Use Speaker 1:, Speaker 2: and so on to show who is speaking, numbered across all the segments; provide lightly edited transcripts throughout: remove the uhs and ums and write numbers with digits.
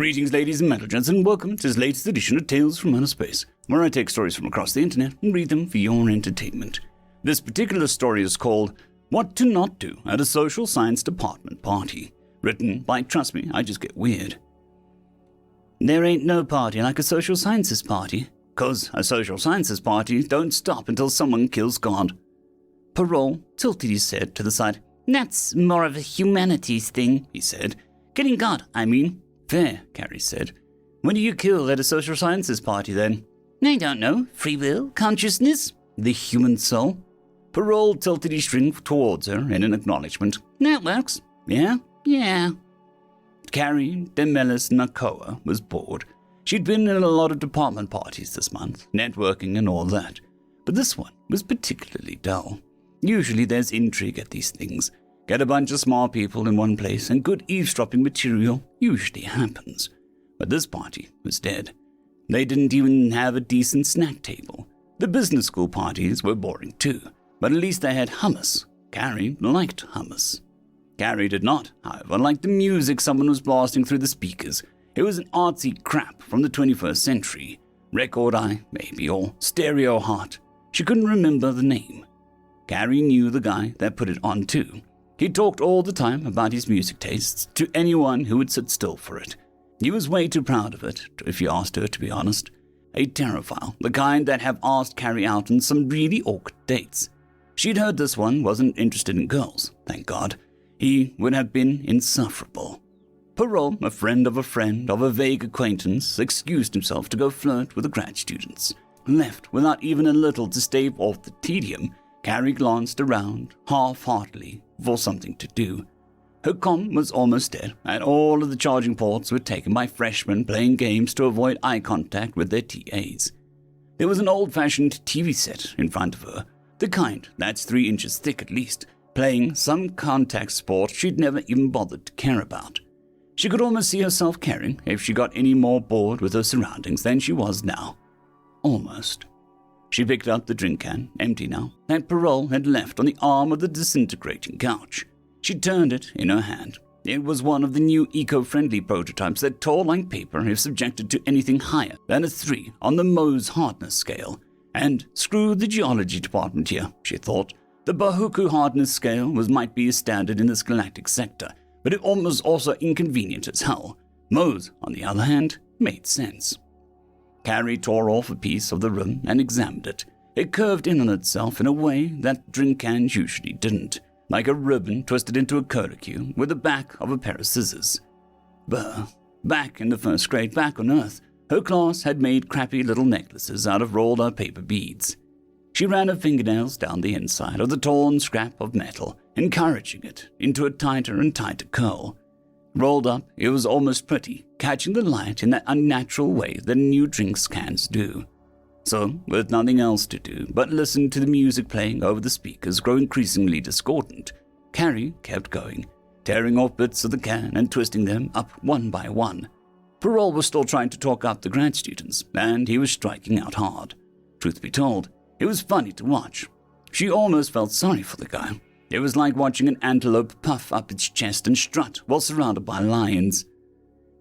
Speaker 1: Greetings, ladies and metalgents, and welcome to this latest edition of Tales from Outer Space, where I take stories from across the internet and read them for your entertainment. This particular story is called What to Not Do at a Social Science Department Party, written by Trust Me, I Just Get Weird. There ain't no party like a social sciences party, 'cause a social sciences party don't stop until someone kills God. Parole tilted his head to the side. That's more of a humanities thing, he said. Killing God, I mean. Fair, Carrie said. When do you kill at a social sciences party, then? I don't know. Free will? Consciousness? The human soul? Parole tilted his string towards her in an acknowledgement. That works. Yeah? Yeah. Carrie Demelis Nakoa was bored. She'd been in a lot of department parties this month, networking and all that. But this one was particularly dull. Usually there's intrigue at these things. Get a bunch of smart people in one place and good eavesdropping material usually happens. But this party was dead. They didn't even have a decent snack table. The business school parties were boring too, but at least they had hummus. Carrie liked hummus. Carrie did not, however, like the music someone was blasting through the speakers. It was an artsy crap from the 21st century. Record Eye, maybe, or Stereo Heart. She couldn't remember the name. Carrie knew the guy that put it on too. He talked all the time about his music tastes to anyone who would sit still for it. He was way too proud of it, if you asked her, to be honest. A terrorphile, the kind that have asked Carrie out on some really awkward dates. She'd heard this one wasn't interested in girls, thank God. He would have been insufferable. Parole, a friend of a vague acquaintance, excused himself to go flirt with the grad students. Left without even a little to stave off the tedium, Carrie glanced around, half-heartedly, for something to do. Her comm was almost dead, and all of the charging ports were taken by freshmen playing games to avoid eye contact with their TAs. There was an old-fashioned TV set in front of her, the kind that's 3 inches thick at least, playing some contact sport she'd never even bothered to care about. She could almost see herself caring if she got any more bored with her surroundings than she was now. Almost. She picked up the drink can, empty now, that Parole had left on the arm of the disintegrating couch. She turned it in her hand. It was one of the new eco-friendly prototypes that tore like paper if subjected to anything higher than a 3 on the Mohs hardness scale. And screw the geology department here, she thought. The Bahuku hardness scale might be a standard in this galactic sector, but it was also inconvenient as hell. Mohs, on the other hand, made sense. Carrie tore off a piece of the rim and examined it. It curved in on itself in a way that drink cans usually didn't, like a ribbon twisted into a curlicue with the back of a pair of scissors. Burr. Back in the first grade, back on Earth, her class had made crappy little necklaces out of rolled-up paper beads. She ran her fingernails down the inside of the torn scrap of metal, encouraging it into a tighter and tighter curl. Rolled up, it was almost pretty, catching the light in that unnatural way that new drinks cans do. So, with nothing else to do but listen to the music playing over the speakers grow increasingly discordant, Carrie kept going, tearing off bits of the can and twisting them up one by one. Parole was still trying to talk up the grad students, and he was striking out hard. Truth be told, it was funny to watch. She almost felt sorry for the guy. It was like watching an antelope puff up its chest and strut while surrounded by lions.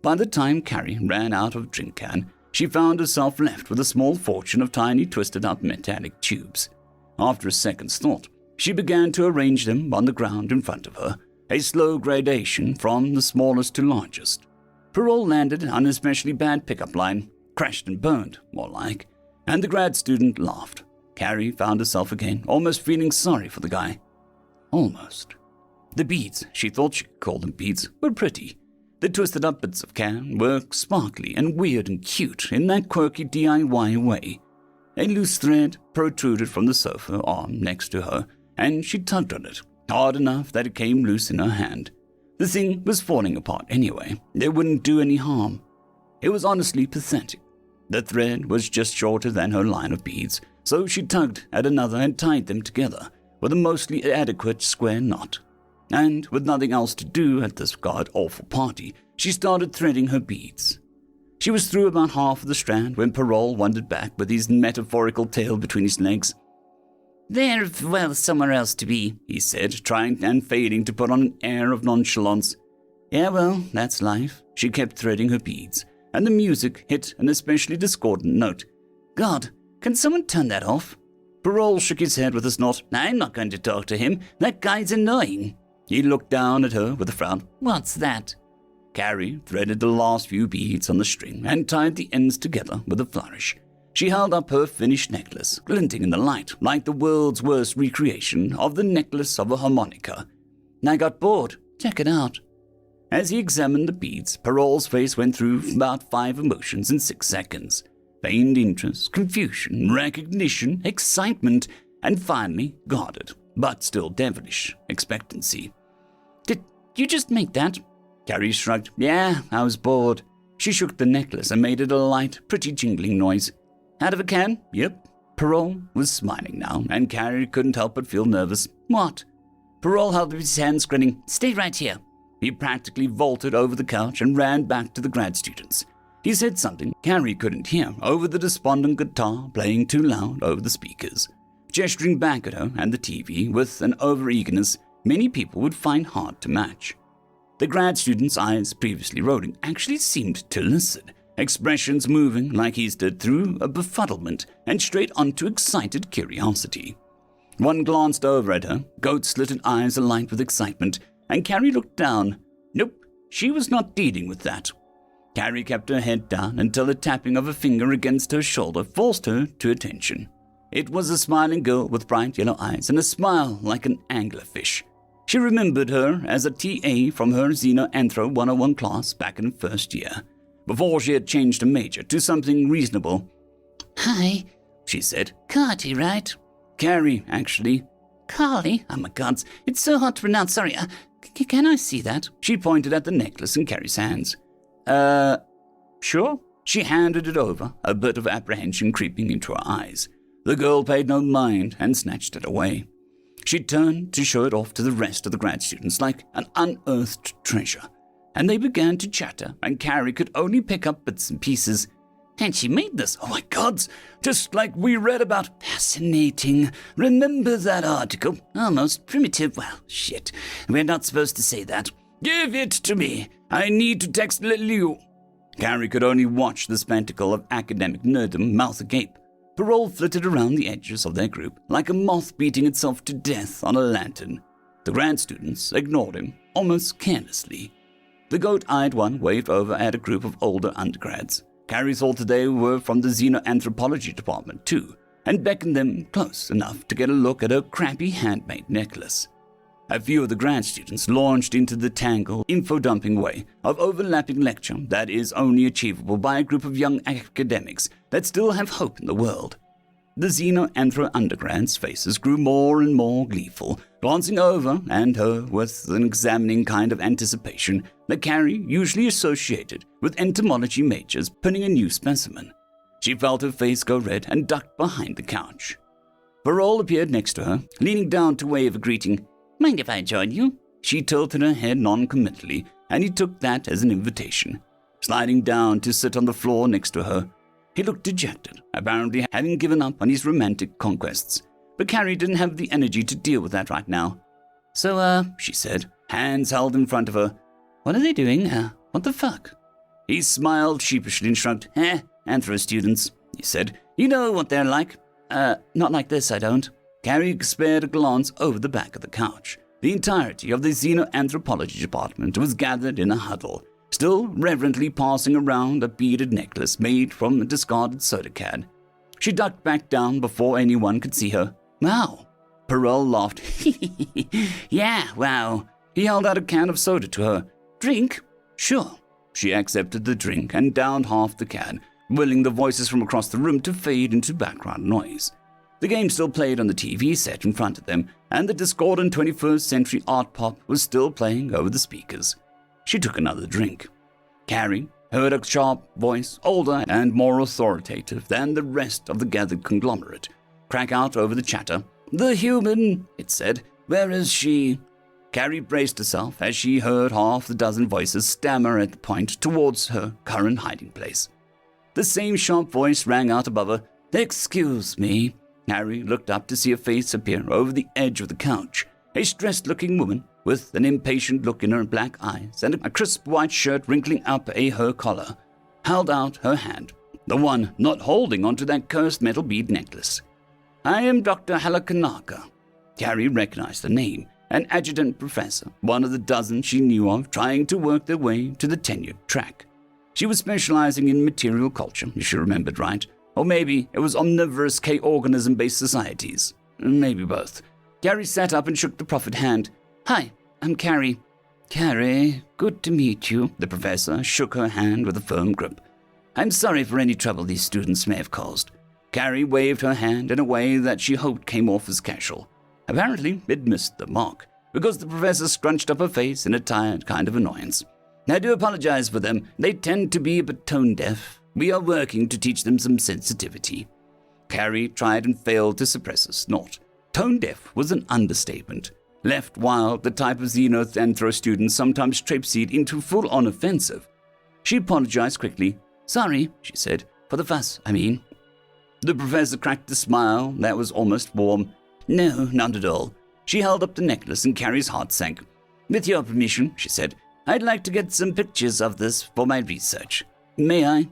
Speaker 1: By the time Carrie ran out of drink can, she found herself left with a small fortune of tiny twisted-up metallic tubes. After a second's thought, she began to arrange them on the ground in front of her, a slow gradation from the smallest to largest. Parole landed on an especially bad pickup line, crashed and burned, more like, and the grad student laughed. Carrie found herself again, almost feeling sorry for the guy. Almost. The beads, she thought she could call them beads, were pretty. The twisted-up bits of can were sparkly and weird and cute in that quirky DIY way. A loose thread protruded from the sofa arm next to her, and she tugged on it, hard enough that it came loose in her hand. The thing was falling apart anyway. It wouldn't do any harm. It was honestly pathetic. The thread was just shorter than her line of beads, so she tugged at another and tied them together with a mostly adequate square knot. And with nothing else to do at this god-awful party, she started threading her beads. She was through about half of the strand when Parole wandered back with his metaphorical tail between his legs. There, well, somewhere else to be, he said, trying and failing to put on an air of nonchalance. Yeah, well, that's life. She kept threading her beads, and the music hit an especially discordant note. God, can someone turn that off? Parole shook his head with a snort. I'm not going to talk to him. That guy's annoying. He looked down at her with a frown. What's that? Carrie threaded the last few beads on the string and tied the ends together with a flourish. She held up her finished necklace, glinting in the light like the world's worst recreation of the necklace of a harmonica. I got bored. Check it out. As he examined the beads, Parole's face went through about 5 emotions in 6 seconds. Feigned interest, confusion, recognition, excitement, and finally guarded, but still devilish, expectancy. Did you just make that? Carrie shrugged. Yeah, I was bored. She shook the necklace and made it a light, pretty jingling noise. Out of a can? Yep. Parole was smiling now, and Carrie couldn't help but feel nervous. What? Parole held up his hands, grinning. Stay right here. He practically vaulted over the couch and ran back to the grad students. He said something Carrie couldn't hear over the despondent guitar playing too loud over the speakers, gesturing back at her and the TV with an over-eagerness many people would find hard to match. The grad student's eyes, previously rolling, actually seemed to listen, expressions moving like he stood through a befuddlement and straight onto excited curiosity. One glanced over at her, goat-slitted eyes alight with excitement, and Carrie looked down. Nope, she was not dealing with that. Carrie kept her head down until the tapping of a finger against her shoulder forced her to attention. It was a smiling girl with bright yellow eyes and a smile like an anglerfish. She remembered her as a TA from her Xenoanthro 101 class back in first year, before she had changed her major to something reasonable. Hi, she said. Carty, right? Carrie, actually. Carly? Oh my gods, it's so hard to pronounce, sorry. Can I see that? She pointed at the necklace in Carrie's hands. Sure. She handed it over, a bit of apprehension creeping into her eyes. The girl paid no mind and snatched it away. She turned to show it off to the rest of the grad students like an unearthed treasure, and they began to chatter, and Carrie could only pick up bits and pieces. And she made this, oh my gods, just like we read about. Fascinating. Remember that article? Almost primitive. Well, shit, we're not supposed to say that. Give it to me. I need to text Liu. Carrie could only watch the spectacle of academic nerddom mouth agape. Parole flitted around the edges of their group like a moth beating itself to death on a lantern. The grad students ignored him, almost carelessly. The goat-eyed one waved over at a group of older undergrads. Carrie thought that they were from the xenoanthropology department too, and beckoned them close enough to get a look at her crappy handmade necklace. A few of the grad students launched into the tangled, info-dumping way of overlapping lecture that is only achievable by a group of young academics that still have hope in the world. The xenoanthro undergrads' faces grew more and more gleeful, glancing over and her with an examining kind of anticipation that Carrie usually associated with entomology majors pinning a new specimen. She felt her face go red and ducked behind the couch. Parole appeared next to her, leaning down to wave a greeting. Mind if I join you? She tilted her head non-committally, and he took that as an invitation. Sliding down to sit on the floor next to her, he looked dejected, apparently having given up on his romantic conquests. But Carrie didn't have the energy to deal with that right now. So, she said, hands held in front of her. What are they doing? What the fuck? He smiled sheepishly and shrugged. Anthro students, he said. You know what they're like. Not like this, I don't. Carrie spared a glance over the back of the couch. The entirety of the xenoanthropology department was gathered in a huddle, still reverently passing around a beaded necklace made from a discarded soda can. She ducked back down before anyone could see her. Wow. Parole laughed. Yeah, wow. He held out a can of soda to her. Drink? Sure. She accepted the drink and downed half the can, willing the voices from across the room to fade into background noise. The game still played on the TV set in front of them, and the discordant 21st century art pop was still playing over the speakers. She took another drink. Carrie heard a sharp voice, older and more authoritative than the rest of the gathered conglomerate, crack out over the chatter. The human, it said. Where is she? Carrie braced herself as she heard half the dozen voices stammer at the point towards her current hiding place. The same sharp voice rang out above her. Excuse me. Harry looked up to see a face appear over the edge of the couch. A stressed-looking woman, with an impatient look in her black eyes and a crisp white shirt wrinkling up her collar, held out her hand, the one not holding onto that cursed metal bead necklace. "I am Dr. Halakanaka." Carrie recognized the name, an adjutant professor, one of the dozen she knew of trying to work their way to the tenured track. She was specializing in material culture, if she remembered right. Or maybe it was omnivorous K-organism-based societies. Maybe both. Carrie sat up and shook the proffered hand. "Hi, I'm Carrie." "Carrie, good to meet you." The professor shook her hand with a firm grip. "I'm sorry for any trouble these students may have caused." Carrie waved her hand in a way that she hoped came off as casual. Apparently, it missed the mark, because the professor scrunched up her face in a tired kind of annoyance. "I do apologize for them. They tend to be a bit tone-deaf. We are working to teach them some sensitivity." Carrie tried and failed to suppress a snort. Tone-deaf was an understatement. Left wild, the type of xenanthro students sometimes traipseed into full-on offensive. She apologized quickly. "Sorry," she said. "For the fuss, I mean." The professor cracked a smile that was almost warm. "No, not at all." She held up the necklace and Carrie's heart sank. "With your permission," she said, "I'd like to get some pictures of this for my research. May I?"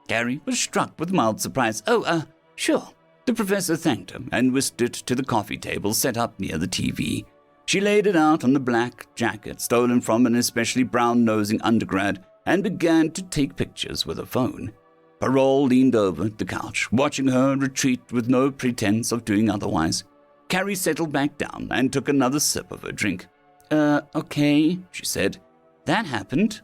Speaker 1: Carrie was struck with mild surprise. "Oh, sure." The professor thanked her and whisked it to the coffee table set up near the TV. She laid it out on the black jacket stolen from an especially brown-nosing undergrad and began to take pictures with her phone. Parole leaned over the couch, watching her retreat with no pretense of doing otherwise. Carrie settled back down and took another sip of her drink. Okay," she said. "That happened."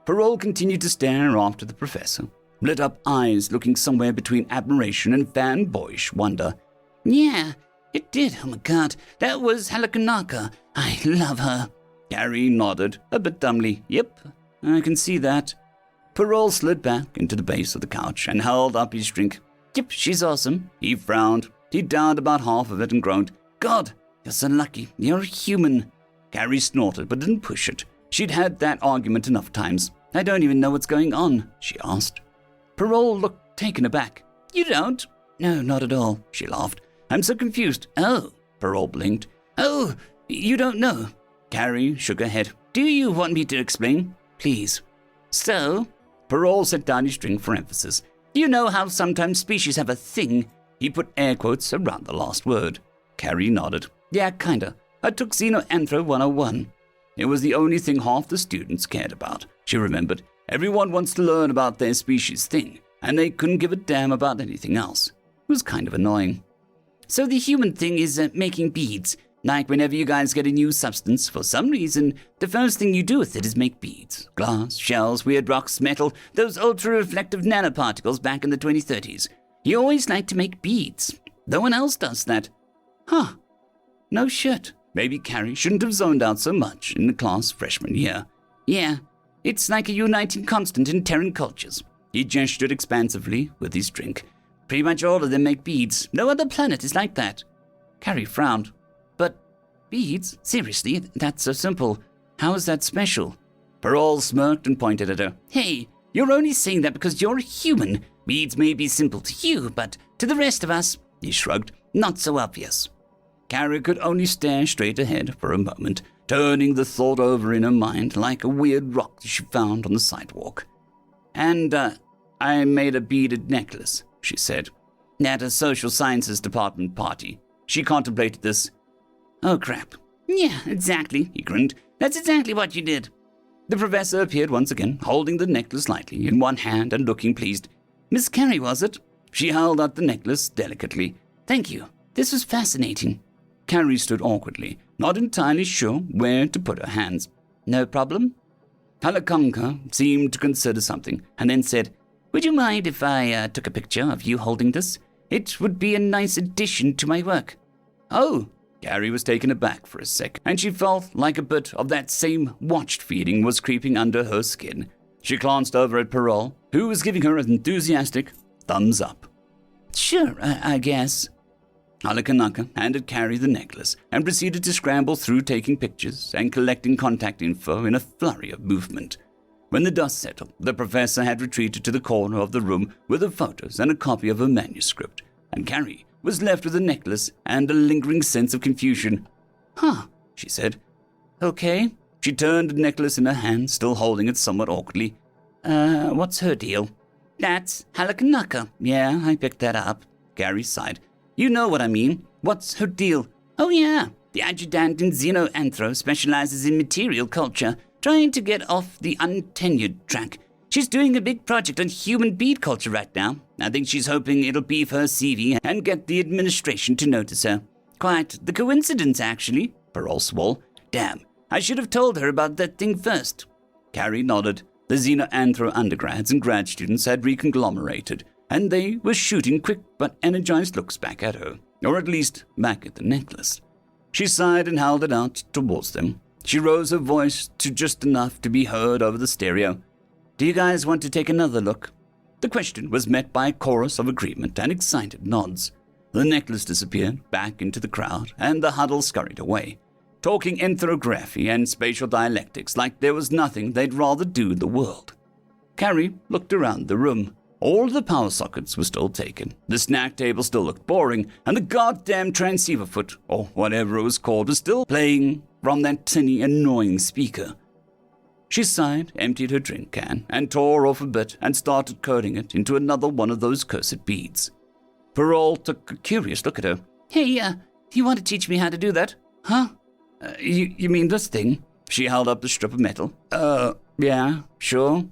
Speaker 1: Parole continued to stare after the professor, lit-up eyes looking somewhere between admiration and fanboyish wonder. "Yeah, it did. Oh my god, that was Halakanaka. I love her." Carrie nodded, a bit dumbly. "Yep, I can see that." Parole slid back into the base of the couch and held up his drink. "Yep, she's awesome." He frowned. He downed about half of it and groaned. "God, you're so lucky. You're a human." Carrie snorted but didn't push it. She'd had that argument enough times. "I don't even know what's going on," she asked. Parole looked taken aback. "You don't?" "No, not at all," she laughed. "I'm so confused." "Oh," Parole blinked. "Oh, you don't know?" Carrie shook her head. "Do you want me to explain?" "Please." "So," Parole set down his drink for emphasis. "You know how sometimes species have a thing?" He put air quotes around the last word. Carrie nodded. "Yeah, kinda. I took Xenoanthro 101. It was the only thing half the students cared about," she remembered. "Everyone wants to learn about their species thing, and they couldn't give a damn about anything else." It was kind of annoying. "So the human thing is making beads. Like whenever you guys get a new substance, for some reason, the first thing you do with it is make beads. Glass, shells, weird rocks, metal, those ultra-reflective nanoparticles back in the 2030s. You always like to make beads. No one else does that." "Huh. No shit." Maybe Carrie shouldn't have zoned out so much in the class freshman year. "Yeah, it's like a uniting constant in Terran cultures." He gestured expansively with his drink. "Pretty much all of them make beads. No other planet is like that." Carrie frowned. "But beads? Seriously? That's so simple. How is that special?" Parole smirked and pointed at her. "Hey, you're only saying that because you're a human. Beads may be simple to you, but to the rest of us," he shrugged, "not so obvious." Carrie could only stare straight ahead for a moment, turning the thought over in her mind like a weird rock that she found on the sidewalk. "And, I made a beaded necklace," she said, "at a social sciences department party." She contemplated this. "Oh, crap. Yeah, exactly," he grinned. "That's exactly what you did." The professor appeared once again, holding the necklace lightly in one hand and looking pleased. "Miss Carrie, was it?" She held out the necklace delicately. "Thank you. This was fascinating." Carrie stood awkwardly, not entirely sure where to put her hands. "No problem?" Halakanka seemed to consider something, and then said, "Would you mind if I took a picture of you holding this? It would be a nice addition to my work." "Oh!" Carrie was taken aback for a sec, and she felt like a bit of that same watched feeling was creeping under her skin. She glanced over at Parole, who was giving her an enthusiastic thumbs up. "Sure, I guess." Halakanaka handed Carrie the necklace and proceeded to scramble through taking pictures and collecting contact info in a flurry of movement. When the dust settled, the professor had retreated to the corner of the room with her photos and a copy of her manuscript, and Carrie was left with the necklace and a lingering sense of confusion. "Huh," she said. Okay. She turned the necklace in her hand, still holding it somewhat awkwardly. What's her deal? That's Halakanaka. Yeah, I picked that up. Gary sighed. You know what I mean. What's her deal? Oh yeah, the adjutant in Xenoanthro specializes in material culture, trying to get off the untenured track. She's doing a big project on human bead culture right now. I think she's hoping it'll beef her CV and get the administration to notice her. Quite the coincidence, actually. Parole swore. Damn, I should have told her about that thing first. Carrie nodded. The Xenoanthro undergrads and grad students had reconglomerated, and they were shooting quick but energized looks back at her, or at least back at the necklace. She sighed and held it out towards them. She rose her voice to just enough to be heard over the stereo. Do you guys want to take another look? The question was met by a chorus of agreement and excited nods. The necklace disappeared back into the crowd, and the huddle scurried away, talking ethnography and spatial dialectics like there was nothing they'd rather do in the world. Carrie looked around the room. All the power sockets were still taken, the snack table still looked boring, and the goddamn transceiver foot, or whatever it was called, was still playing from that tinny, annoying speaker. She sighed, emptied her drink can, and tore off a bit and started coating it into another one of those cursed beads. Parole took a curious look at her. Hey, you want to teach me how to do that? Huh? You mean this thing? She held up the strip of metal. Yeah, sure.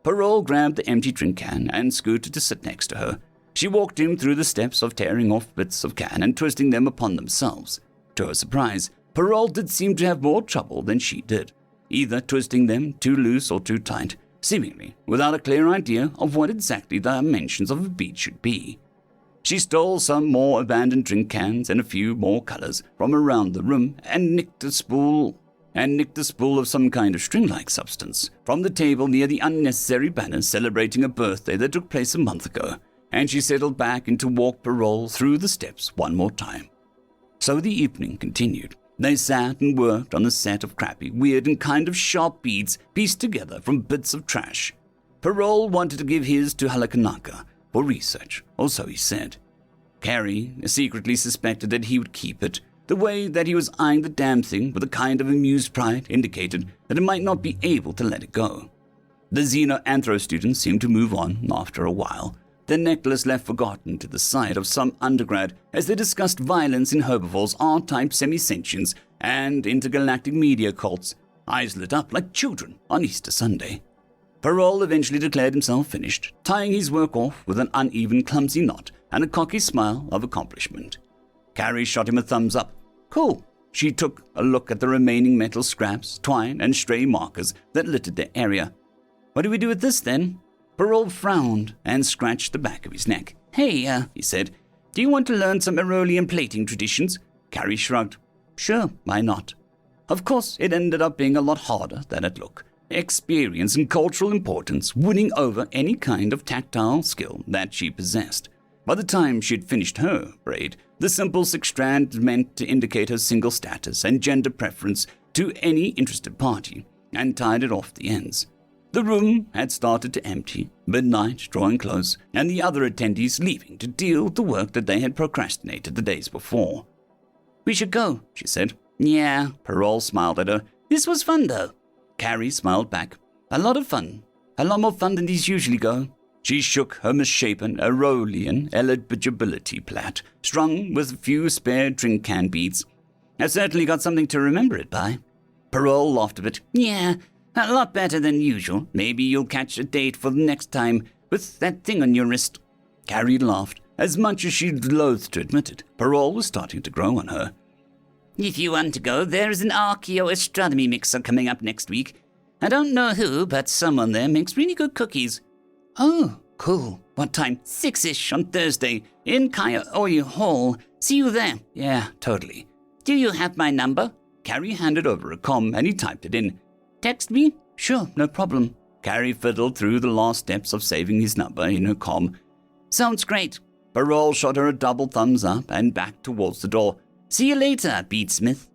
Speaker 1: Parole grabbed the empty drink can and scooted to sit next to her. She walked him through the steps of tearing off bits of can and twisting them upon themselves. To her surprise, Parole did seem to have more trouble than she did, either twisting them too loose or too tight, seemingly without a clear idea of what exactly the dimensions of a bead should be. She stole some more abandoned drink cans and a few more colors from around the room and nicked a spool of some kind of string-like substance from the table near the unnecessary banners celebrating a birthday that took place a month ago, and she settled back in to walk Parole through the steps one more time. So the evening continued. They sat and worked on a set of crappy, weird, and kind of sharp beads pieced together from bits of trash. Parole wanted to give his to Halakanaka for research, or so he said. Carrie secretly suspected that he would keep it. The way that he was eyeing the damn thing with a kind of amused pride indicated that it might not be able to let it go. The Xenoanthro students seemed to move on after a while, their necklace left forgotten to the side of some undergrad as they discussed violence in herbivores, R-type semi-sentients, and intergalactic media cults, eyes lit up like children on Easter Sunday. Parole eventually declared himself finished, tying his work off with an uneven, clumsy knot and a cocky smile of accomplishment. Carrie shot him a thumbs up. Cool. She took a look at the remaining metal scraps, twine, and stray markers that littered their area. What do we do with this, then? Parole frowned and scratched the back of his neck. Hey, he said, do you want to learn some Aurelian plating traditions? Carrie shrugged. Sure, why not? Of course, it ended up being a lot harder than it looked. Experience and cultural importance winning over any kind of tactile skill that she possessed. By the time she had finished her braid, the simple 6-strand meant to indicate her single status and gender preference to any interested party, and tied it off the ends. The room had started to empty, midnight drawing close, and the other attendees leaving to deal with the work that they had procrastinated the days before. We should go, she said. Yeah, Parole smiled at her. This was fun, though. Carrie smiled back. A lot of fun. A lot more fun than these usually go. She shook her misshapen Aurelian eligibility plait, strung with a few spare drink can beads. I've certainly got something to remember it by. Parole laughed a bit. Yeah, a lot better than usual. Maybe you'll catch a date for the next time with that thing on your wrist. Carrie laughed. As much as she loathed to admit it, Parole was starting to grow on her. If you want to go, there is an archaeoastronomy mixer coming up next week. I don't know who, but someone there makes really good cookies. Oh, cool. What time? 6-ish on Thursday in Kaya-Oyu Hall. See you there. Yeah, totally. Do you have my number? Carrie handed over a comm and he typed it in. Text me? Sure, no problem. Carrie fiddled through the last steps of saving his number in her comm. Sounds great. Parole shot her a double thumbs up and back towards the door. See you later, Beadsmith.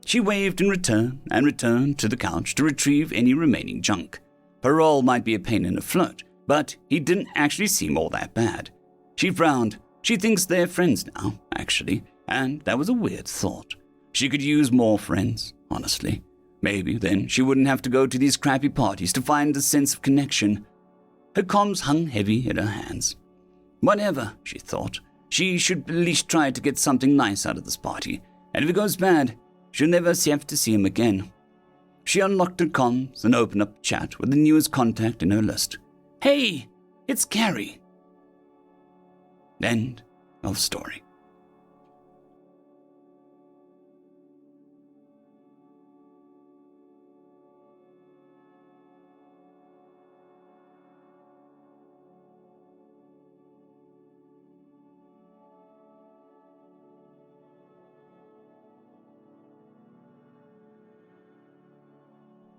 Speaker 1: She waved in return and returned to the couch to retrieve any remaining junk. Parole might be a pain in the flirt, but he didn't actually seem all that bad. She frowned. She thinks they're friends now, actually, and that was a weird thought. She could use more friends, honestly. Maybe then she wouldn't have to go to these crappy parties to find a sense of connection. Her comms hung heavy in her hands. Whatever, she thought. She should at least try to get something nice out of this party, and if it goes bad, she'll never have to see him again. She unlocked her comms and opened up chat with the newest contact in her list. Hey, it's Carrie. End of story.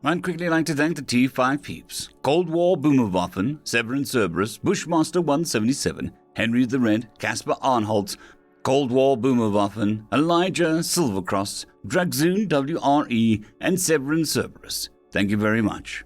Speaker 1: I'd quickly like to thank the T5 peeps: Cold War Boomerwaffen, Severin Cerberus, Bushmaster 177, Henry the Red, Caspar Arnholtz, Cold War Boomerwaffen, Elijah Silvercross, Dragzoon WRE, and Severin Cerberus. Thank you very much.